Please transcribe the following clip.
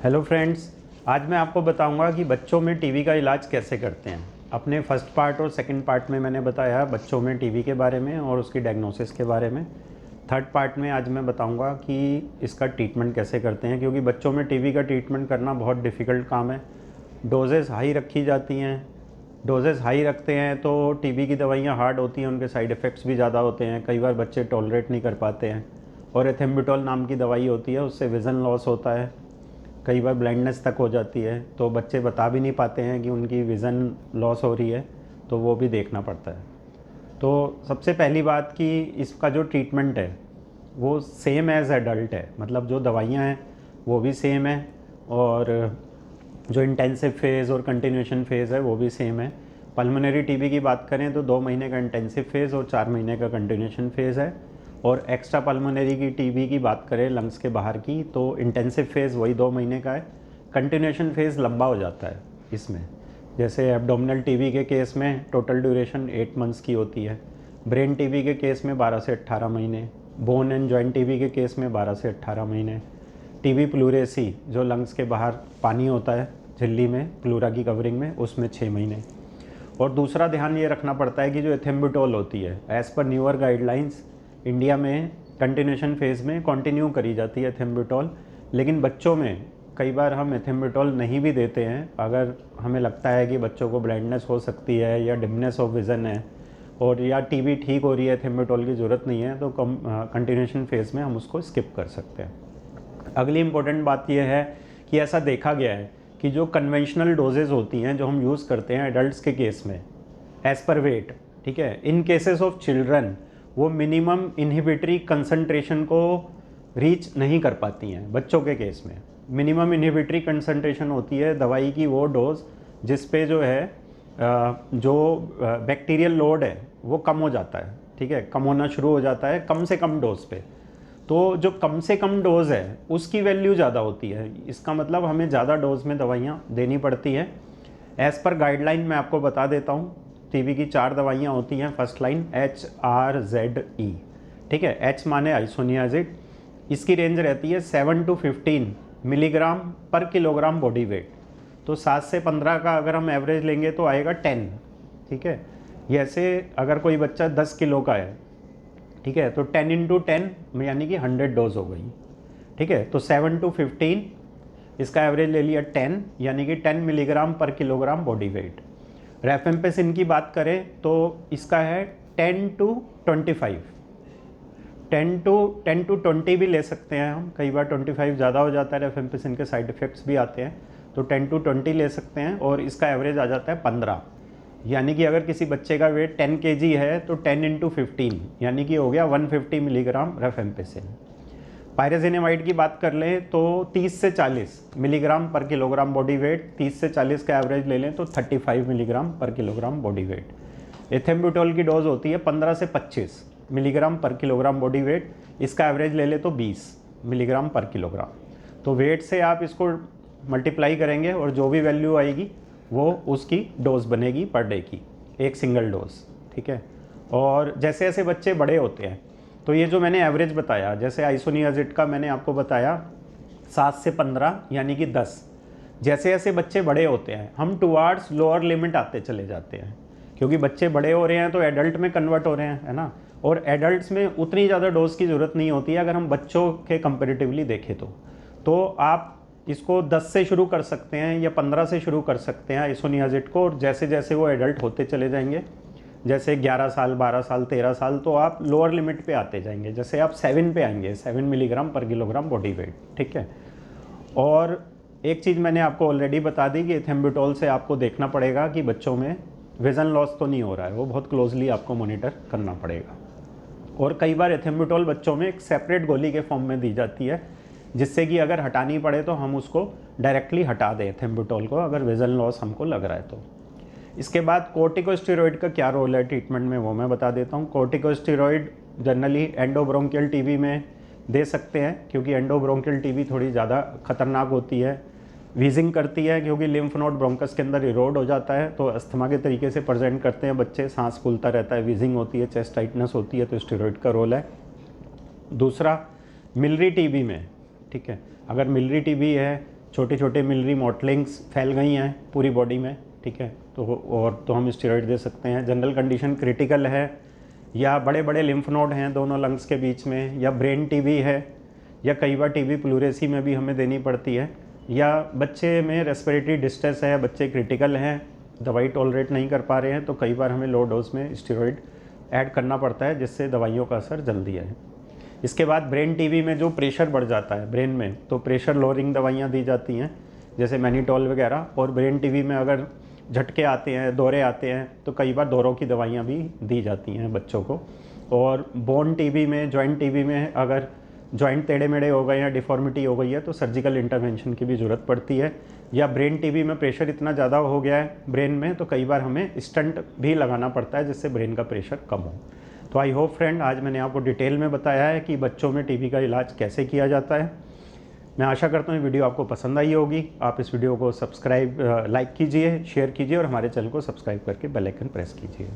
Hello friends, आज मैं आपको बताऊंगा कि बच्चों में टीबी का इलाज कैसे करते हैं। अपने फर्स्ट पार्ट और सेकंड पार्ट में मैंने बताया बच्चों में टीबी के बारे में और उसकी डायग्नोसिस के बारे में। थर्ड पार्ट में आज मैं बताऊंगा कि इसका ट्रीटमेंट कैसे करते हैं, क्योंकि बच्चों में टीबी का ट्रीटमेंट करना बहुत डिफ़िकल्ट काम है। डोजेज़ हाई रखी जाती हैं। डोजेज़ हाई रखते हैं तो टीबी की दवाइयाँ हार्ड होती हैं, उनके साइड इफ़ेक्ट्स भी ज़्यादा होते हैं। कई बार बच्चे टॉलरेट नहीं कर पाते हैं। और एथेम्बुटोल नाम की दवाई होती है, उससे विज़न लॉस होता है, कई बार ब्लाइंडनेस तक हो जाती है। तो बच्चे बता भी नहीं पाते हैं कि उनकी विज़न लॉस हो रही है, तो वो भी देखना पड़ता है। तो सबसे पहली बात कि इसका जो ट्रीटमेंट है वो सेम एज़ एडल्ट है, मतलब जो दवाइयाँ हैं वो भी सेम है और जो इंटेंसिव फेज़ और कंटिन्यूएशन फेज़ है वो भी सेम है। पल्मोनरी टीबी की बात करें तो 2 महीने का इंटेंसिव फेज़ और 4 महीने का कंटिन्यूएशन फेज़ है। और एक्स्ट्रा पल्मोनरी की टीबी की बात करें लंग्स के बाहर की, तो इंटेंसिव फेज़ वही 2 महीने का है। कंटिन्यूएशन फेज़ लंबा हो जाता है इसमें। जैसे एब्डोमिनल टीबी के केस में टोटल ड्यूरेशन 8 मंथ्स की होती है। ब्रेन टीबी के केस में 12 से 18 महीने। बोन एंड जॉइंट टीबी के केस में 12 से 18 महीने। टीबी प्लूरेसी जो लंग्स के बाहर पानी होता है झिल्ली में, प्लूरा की कवरिंग में, उसमें 6 महीने। और दूसरा ध्यान ये रखना पड़ता है कि जो एथेम्बुटोल होती है, as per newer guidelines India में कंटिन्यूएशन फेज़ में कंटिन्यू करी जाती है एथेम्बुटोल। लेकिन बच्चों में कई बार हम एथेम्बुटोल नहीं भी देते हैं अगर हमें लगता है कि बच्चों को ब्लाइंडनेस हो सकती है या डिमनेस ऑफ विज़न है और या टीबी ठीक हो रही है, एथेम्बुटोल की ज़रूरत नहीं है, तो कंटिन्यूएशन फेज़ में हम उसको स्किप कर सकते हैं। अगली इम्पोर्टेंट बात यह है कि ऐसा देखा गया है कि जो कन्वेंशनल डोजेज़ होती हैं जो हम यूज़ करते हैं एडल्ट्स के केस में एज़ पर वेट, ठीक है, इन केसेस ऑफ चिल्ड्रन वो मिनिमम इनहिबिटरी कंसंट्रेशन को रीच नहीं कर पाती हैं। बच्चों के केस में मिनिमम इनहिबिटरी कंसंट्रेशन होती है दवाई की वो डोज जिस पे जो है जो बैक्टीरियल लोड है वो कम हो जाता है, ठीक है, कम होना शुरू हो जाता है कम से कम डोज पे। तो जो कम से कम डोज़ है उसकी वैल्यू ज़्यादा होती है। इसका मतलब हमें ज़्यादा डोज में दवाइयाँ देनी पड़ती है। एज़ पर गाइडलाइन मैं आपको बता देता हूँ, टीबी की 4 दवाइयाँ होती हैं। फर्स्ट लाइन HRZE, ठीक है, H माने आइसोनियाजिड। इसकी रेंज रहती है 7 to 15 मिलीग्राम पर किलोग्राम बॉडी वेट। तो 7 से 15 का अगर हम एवरेज लेंगे तो आएगा 10, ठीक है। जैसे अगर कोई बच्चा 10 किलो का है, ठीक है, तो 10 इंटू 10 यानी कि 100 डोज हो गई, ठीक है। तो 7 to 15 इसका एवरेज ले लिया 10, यानी कि 10 मिलीग्राम पर किलोग्राम बॉडी वेट। रेफेम्पिसिन की बात करें तो इसका है 10 to 25, 10 to 20 भी ले सकते हैं हम। कई बार 25 ज़्यादा हो जाता है, रेफेम्पिसिन के साइड इफ़ेक्ट्स भी आते हैं, तो 10 to 20 ले सकते हैं। और इसका एवरेज आ जाता है 15, यानी कि अगर किसी बच्चे का वेट 10 kg है तो 10 इंटू 15 यानी कि हो गया 150 मिलीग्राम रेफेम्पिसिन। पायरेजिनेमाइड की बात कर लें तो 30 से 40 मिलीग्राम पर किलोग्राम बॉडी वेट, 30 से 40 का एवरेज ले लें तो 35 मिलीग्राम पर किलोग्राम बॉडी वेट। एथेम्बुटोल की डोज होती है 15 से 25 मिलीग्राम पर किलोग्राम बॉडी वेट, इसका एवरेज ले लें तो 20 मिलीग्राम पर किलोग्राम। तो वेट से आप इसको मल्टीप्लाई करेंगे और जो भी वैल्यू आएगी वो उसकी डोज बनेगी पर डे की, एक सिंगल डोज, ठीक है। और जैसे जैसे बच्चे बड़े होते हैं तो ये जो मैंने एवरेज बताया, जैसे आइसोनियाजिड का मैंने आपको बताया 7 से 15 यानी कि 10, जैसे जैसे बच्चे बड़े होते हैं हम टुवार्ड्स लोअर लिमिट आते चले जाते हैं, क्योंकि बच्चे बड़े हो रहे हैं तो एडल्ट में कन्वर्ट हो रहे हैं, है ना। और एडल्ट्स में उतनी ज़्यादा डोज की ज़रूरत नहीं होती है अगर हम बच्चों के कंपेरेटिवली देखें तो आप इसको 10 से शुरू कर सकते हैं या 15 से शुरू कर सकते हैं आइसोनियाजिड को। और जैसे जैसे वो एडल्ट होते चले जाएंगे, जैसे 11 साल, 12 साल, 13 साल, तो आप लोअर लिमिट पे आते जाएंगे, जैसे आप 7 पे आएंगे, 7 मिलीग्राम पर किलोग्राम बॉडी वेट, ठीक है। और एक चीज़ मैंने आपको ऑलरेडी बता दी कि एथेम्बुटोल से आपको देखना पड़ेगा कि बच्चों में विज़न लॉस तो नहीं हो रहा है, वो बहुत क्लोजली आपको मॉनिटर करना पड़ेगा। और कई बार एथेम्बुटोल बच्चों में एक सेपरेट गोली के फॉर्म में दी जाती है, जिससे कि अगर हटानी पड़े तो हम उसको डायरेक्टली हटा दें एथेम्बुटोल को, अगर विज़न लॉस हमको लग रहा है तो। इसके बाद कोर्टिकोस्टेरॉइड का क्या रोल है ट्रीटमेंट में वो मैं बता देता हूँ। कोर्टिकोस्टेरॉइड जनरली एंडोब्रोंकियल टीबी में दे सकते हैं, क्योंकि एंडोब्रोंकियल टीबी थोड़ी ज़्यादा खतरनाक होती है, वीजिंग करती है, क्योंकि लिम्फ नोड ब्रोंकस के अंदर इरोड हो जाता है, तो अस्थमा के तरीके से प्रेजेंट करते हैं बच्चे, सांस फूलता रहता है, वीजिंग होती है, चेस्ट टाइटनेस होती है, तो स्टेरॉइड का रोल है। दूसरा मिलरी टीबी में, ठीक है, अगर मिलरी टीबी है छोटे छोटे मिलरी मॉटलिंग्स फैल गई हैं पूरी बॉडी में, ठीक है, तो हम स्टेरॉइड दे सकते हैं। जनरल कंडीशन क्रिटिकल है, या बड़े बड़े लिम्फ नोड हैं दोनों लंग्स के बीच में, या ब्रेन टीबी है, या कई बार टीबी प्लूरेसी में भी हमें देनी पड़ती है, या बच्चे में रेस्पिरेटरी डिस्ट्रेस है, बच्चे क्रिटिकल हैं, दवाई टॉलरेट नहीं कर पा रहे हैं, तो कई बार हमें लो डोज में स्टेरॉइड ऐड करना पड़ता है, जिससे दवाइयों का असर जल्दी आए। इसके बाद ब्रेन टीबी में जो प्रेशर बढ़ जाता है ब्रेन में, तो प्रेशर लोअरिंग दवाइयाँ दी जाती हैं, जैसे मैनिटॉल वगैरह। और ब्रेन टीबी में अगर झटके आते हैं, दौरे आते हैं, तो कई बार दौरों की दवाइयाँ भी दी जाती हैं बच्चों को। और बोन टीबी में, जॉइंट टीबी में अगर जॉइंट टेढ़े मेढ़े हो गए या डिफॉर्मिटी हो गई है, तो सर्जिकल इंटरवेंशन की भी ज़रूरत पड़ती है। या ब्रेन टीबी में प्रेशर इतना ज़्यादा हो गया है ब्रेन में, तो कई बार हमें स्टंट भी लगाना पड़ता है, जिससे ब्रेन का प्रेशर कम हो। तो आई होप फ्रेंड, आज मैंने आपको डिटेल में बताया है कि बच्चों में टीबी का इलाज कैसे किया जाता है। मैं आशा करता हूँ वीडियो आपको पसंद आई होगी। आप इस वीडियो को लाइक कीजिए, शेयर कीजिए और हमारे चैनल को सब्सक्राइब करके बेल आइकन प्रेस कीजिए।